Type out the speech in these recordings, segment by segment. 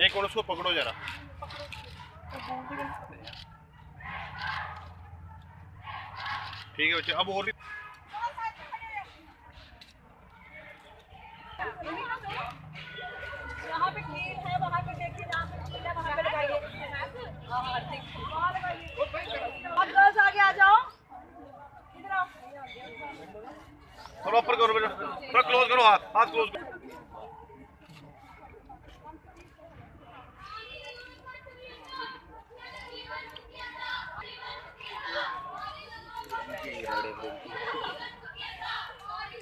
एक और उसको पकड़ो जरा। ठीक है बच्चे, अब और भी यहाँ पे कील है, वहाँ पे देखिए, जहाँ पे कील है वहाँ पे लगाइए। गर्ल्स आगे आ जाओ, इधर आओ। थोड़ा ऊपर करो बेटा, थोड़ा क्लोज करो, हाथ हाथ क्लोज करो।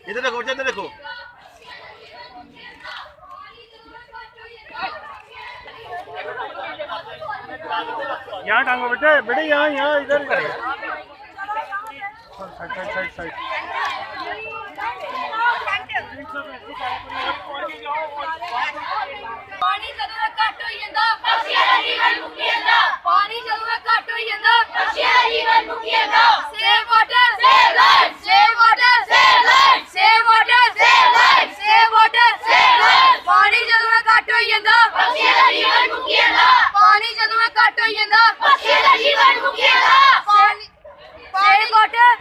इधर देखो बच्चे, इधर देखो। यहाँ टांगो बेटे, बेटे यहाँ यहाँ इधर साइड साइड साइड। पानी जदों घट हो जांदा पक्षियां दा जीवन मुक्की जांदा। पानी जदों घट हो जांदा पक्षियां दा जीवन मुक्की जांदा। Save water save life, save water save life, save water save life, save water save life. पानी जदों घट हो जांदा पक्षियां दा जीवन मुक्की जांदा। पानी जदों घट हो जांदा पक्षियां दा जीवन मुक्की जांदा। पानी सेव वाटर